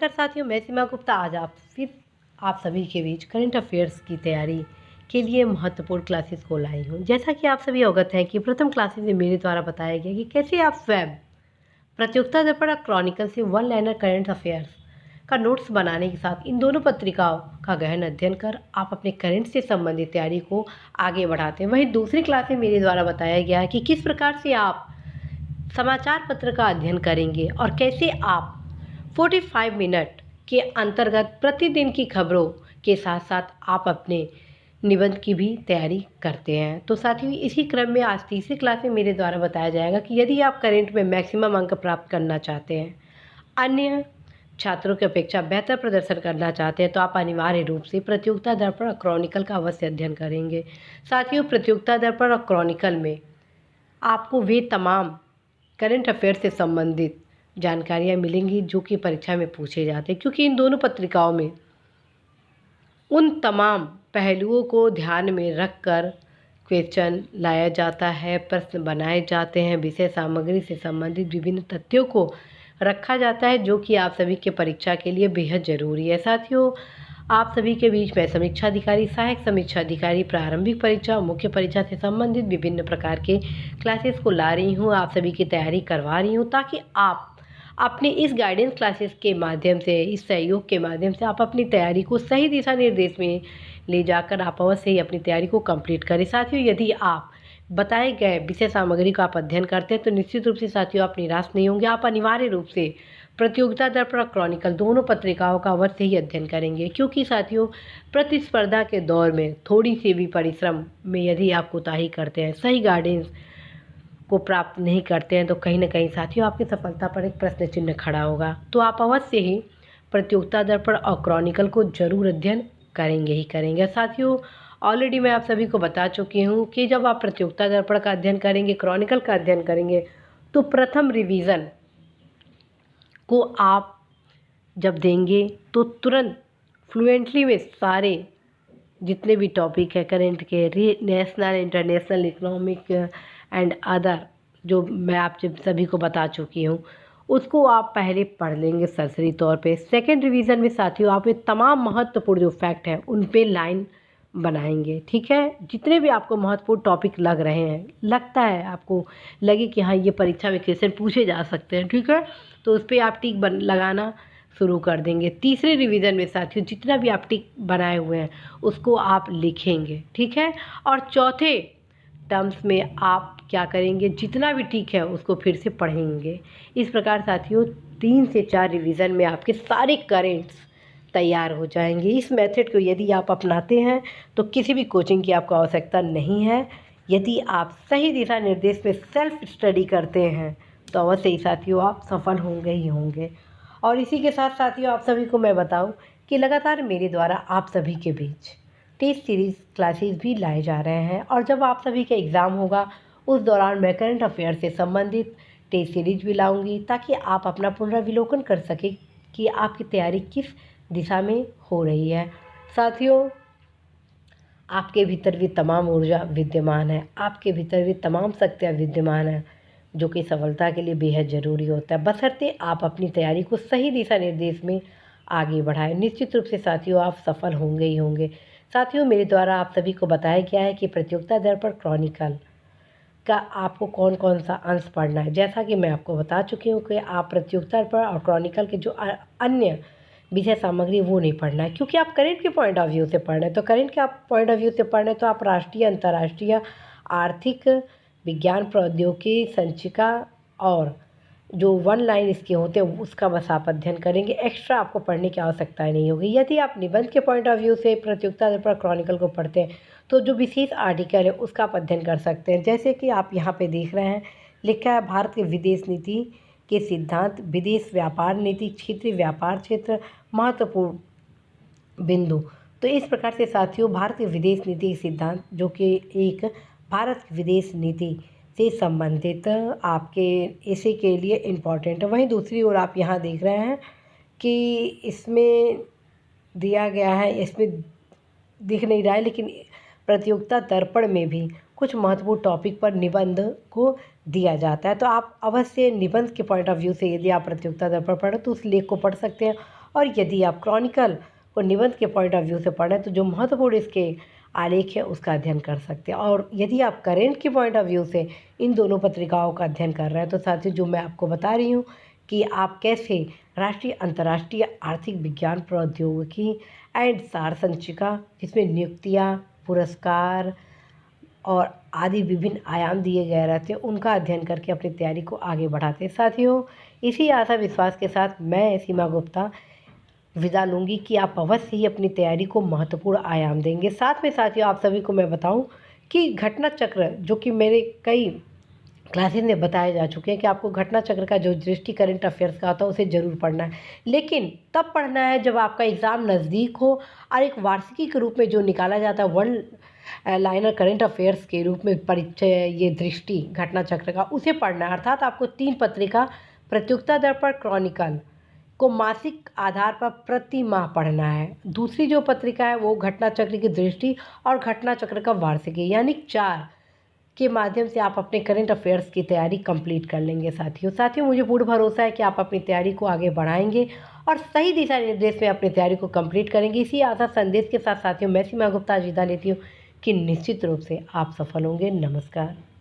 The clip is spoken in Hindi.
नमस्कार साथियों, मैं सीमा गुप्ता। आज आप सभी के बीच करंट अफेयर्स की तैयारी के लिए महत्वपूर्ण क्लासेस को लाई हूँ। जैसा कि आप सभी अवगत हैं कि प्रथम क्लासेस में मेरे द्वारा बताया गया कि कैसे आप स्वयं प्रतियोगिता दर्पण और क्रॉनिकल से वन लाइनर करंट अफेयर्स का नोट्स बनाने के साथ इन दोनों पत्रिकाओं का गहन अध्ययन कर आप अपने करंट से संबंधित तैयारी को आगे बढ़ाते हैं। वहीं दूसरी क्लास में मेरे द्वारा बताया गया है कि किस प्रकार से आप समाचार पत्र का अध्ययन करेंगे और कैसे आप 45 मिनट के अंतर्गत प्रतिदिन की खबरों के साथ साथ आप अपने निबंध की भी तैयारी करते हैं। तो साथियों, इसी क्रम में आज तीसरी क्लास में मेरे द्वारा बताया जाएगा कि यदि आप करंट में मैक्सिमम अंक प्राप्त करना चाहते हैं, अन्य छात्रों की अपेक्षा बेहतर प्रदर्शन करना चाहते हैं, तो आप अनिवार्य रूप से प्रतियोगिता दर्पण और क्रॉनिकल का अवश्य अध्ययन करेंगे। साथियों, प्रतियोगिता दर्पण और क्रॉनिकल में आपको वे तमाम करंट अफेयर से संबंधित जानकारियाँ मिलेंगी जो कि परीक्षा में पूछे जाते हैं, क्योंकि इन दोनों पत्रिकाओं में उन तमाम पहलुओं को ध्यान में रखकर क्वेश्चन लाया जाता है, प्रश्न बनाए जाते हैं, विषय सामग्री से संबंधित विभिन्न तथ्यों को रखा जाता है जो कि आप सभी के परीक्षा के लिए बेहद ज़रूरी है। साथियों, आप सभी के बीच में समीक्षा अधिकारी, सहायक समीक्षा अधिकारी, प्रारंभिक परीक्षा और मुख्य परीक्षा से संबंधित विभिन्न प्रकार के क्लासेस को ला रही हूँ, आप सभी की तैयारी करवा रही हूँ, ताकि आप अपने इस गाइडेंस क्लासेस के माध्यम से, इस सहयोग के माध्यम से आप अपनी तैयारी को सही दिशा निर्देश में ले जाकर आप अवश्य ही अपनी तैयारी को कंप्लीट करें। साथियों, यदि आप बताए गए विषय सामग्री का आप अध्ययन करते हैं तो निश्चित रूप से साथियों आप निराश नहीं होंगे। आप अनिवार्य रूप से प्रतियोगिता दर्पण और क्रॉनिकल दोनों पत्रिकाओं का अवश्य ही अध्ययन करेंगे, क्योंकि साथियों प्रतिस्पर्धा के दौर में थोड़ी सी भी परिश्रम में यदि आप कोताही करते हैं, सही गाइडेंस को प्राप्त नहीं करते हैं, तो कहीं ना कहीं साथियों आपकी सफलता पर एक प्रश्न चिन्ह खड़ा होगा। तो आप अवश्य ही प्रतियोगिता दर्पण और क्रॉनिकल को जरूर अध्ययन करेंगे ही करेंगे। साथियों, ऑलरेडी मैं आप सभी को बता चुकी हूँ कि जब आप प्रतियोगिता दर्पण का अध्ययन करेंगे, क्रॉनिकल का अध्ययन करेंगे, तो प्रथम रिवीजन को आप जब देंगे तो तुरंत फ्लुएंटली में सारे जितने भी टॉपिक है करंट के, national, international, economic and other, जो मैं आप सभी को बता चुकी हूँ, उसको आप पहले पढ़ लेंगे सरसरी तौर पे। सेकंड रिवीजन में साथियों आप ये तमाम महत्वपूर्ण जो फैक्ट हैं उन पे लाइन बनाएंगे, ठीक है। जितने भी आपको महत्वपूर्ण टॉपिक लग रहे हैं, लगता है आपको लगे कि हाँ ये परीक्षा में क्वेश्चन पूछे जा सकते हैं, ठीक है, तो उस पर आप टिक लगाना शुरू कर देंगे। तीसरे रिवीजन में साथियों जितना भी आप टिक बनाए हुए हैं उसको आप लिखेंगे, ठीक है। और चौथे टर्म्स में आप क्या करेंगे, जितना भी टिक है उसको फिर से पढ़ेंगे। इस प्रकार साथियों 3 से 4 रिवीजन में आपके सारे करेंट्स तैयार हो जाएंगे। इस मेथड को यदि आप अपनाते हैं तो किसी भी कोचिंग की आपको आवश्यकता नहीं है। यदि आप सही दिशा निर्देश में सेल्फ स्टडी करते हैं तो अवश्य ही साथियों आप सफल होंगे ही होंगे। और इसी के साथ साथियों आप सभी को मैं बताऊं कि लगातार मेरे द्वारा आप सभी के बीच टेस्ट सीरीज़ क्लासेस भी लाए जा रहे हैं, और जब आप सभी का एग्ज़ाम होगा उस दौरान मैं करंट अफेयर से संबंधित टेस्ट सीरीज भी लाऊंगी, ताकि आप अपना पुनरावलोकन कर सकें कि आपकी तैयारी किस दिशा में हो रही है। साथियों, आपके भीतर भी तमाम ऊर्जा विद्यमान है, आपके भीतर भी तमाम शक्तियाँ विद्यमान है, जो कि सफलता के लिए बेहद ज़रूरी होता है, बशर्ते आप अपनी तैयारी को सही दिशा निर्देश में आगे बढ़ाएं। निश्चित रूप से साथियों आप सफल होंगे ही होंगे। साथियों, मेरे द्वारा आप सभी को बताया गया है कि प्रतियोगिता दर्पण क्रॉनिकल का आपको कौन कौन सा अंश पढ़ना है। जैसा कि मैं आपको बता चुकी हूँ कि आप प्रतियोगिता दर्पण और क्रॉनिकल के जो अन्य विषय सामग्री वो नहीं पढ़ना है, क्योंकि आप करंट के पॉइंट ऑफ व्यू से पढ़ रहे हैं। तो करंट के आप पॉइंट ऑफ व्यू से पढ़ रहे हैं तो आप राष्ट्रीय, अंतर्राष्ट्रीय, आर्थिक, विज्ञान, प्रौद्योगिकी, संचिका और जो वन लाइन इसके होते हैं उसका बस आप अध्ययन करेंगे। एक्स्ट्रा आपको पढ़ने की आवश्यकता नहीं होगी। यदि आप निबंध के पॉइंट ऑफ व्यू से प्रतियोगिता दर्पण क्रॉनिकल को पढ़ते हैं तो जो विशेष आर्टिकल है उसका आप अध्ययन कर सकते हैं। जैसे कि आप यहाँ पे देख रहे हैं, लिखा है भारत के विदेश नीति के सिद्धांत, विदेश व्यापार नीति, क्षेत्रीय व्यापार क्षेत्र, महत्वपूर्ण बिंदु। तो इस प्रकार से साथियों भारत के विदेश नीति के सिद्धांत, जो कि एक भारत की विदेश नीति से संबंधित आपके इसी के लिए इम्पॉर्टेंट है। वहीं दूसरी ओर आप यहाँ देख रहे हैं कि इसमें दिया गया है, इसमें दिख नहीं रहा है, लेकिन प्रतियोगिता दर्पण में भी कुछ महत्वपूर्ण टॉपिक पर निबंध को दिया जाता है। तो आप अवश्य निबंध के पॉइंट ऑफ व्यू से यदि आप प्रतियोगिता दर्पण पढ़ें तो उस लेख को पढ़ सकते हैं। और यदि आप क्रॉनिकल को निबंध के पॉइंट ऑफ व्यू से पढ़ रहे हैं तो जो महत्वपूर्ण इसके आलेख है उसका अध्ययन कर सकते हैं। और यदि आप करेंट के पॉइंट ऑफ व्यू से इन दोनों पत्रिकाओं का अध्ययन कर रहे हैं तो साथियों जो मैं आपको बता रही हूँ कि आप कैसे राष्ट्रीय अंतर्राष्ट्रीय आर्थिक विज्ञान प्रौद्योगिकी एंड सार संचिका, जिसमें नियुक्तियाँ, पुरस्कार और आदि विभिन्न आयाम दिए गए रहते हैं, उनका अध्ययन करके अपनी तैयारी को आगे बढ़ाते हैं। साथियों इसी आशा विश्वास के साथ मैं सीमा गुप्ता विदा लूँगी कि आप अवश्य ही अपनी तैयारी को महत्वपूर्ण आयाम देंगे। साथ में साथियों आप सभी को मैं बताऊं कि घटना चक्र, जो कि मेरे कई क्लासेस में बताए जा चुके हैं कि आपको घटना चक्र का जो दृष्टि करंट अफेयर्स का होता है उसे ज़रूर पढ़ना है, लेकिन तब पढ़ना है जब आपका एग्ज़ाम नज़दीक हो और एक वार्षिकी के रूप में जो निकाला जाता है वन लाइनर करंट अफेयर्स के रूप में परिचय, ये दृष्टि घटना चक्र का, उसे पढ़ना है। अर्थात आपको 3 पत्रिका प्रतियोगिता दर्पण, क्रॉनिकल को मासिक आधार पर प्रति माह पढ़ना है। दूसरी जो पत्रिका है वो घटना चक्र की दृष्टि और घटना चक्र का वार्षिकी, यानी 4 के माध्यम से आप अपने करंट अफेयर्स की तैयारी कंप्लीट कर लेंगे। साथियों मुझे पूर्ण भरोसा है कि आप अपनी तैयारी को आगे बढ़ाएंगे और सही दिशा निर्देश में अपनी तैयारी को कंप्लीट करेंगे। इसी आशा संदेश के साथ साथियों मैं सीमा गुप्ता विदा लेती हूँ कि निश्चित रूप से आप सफल होंगे। नमस्कार।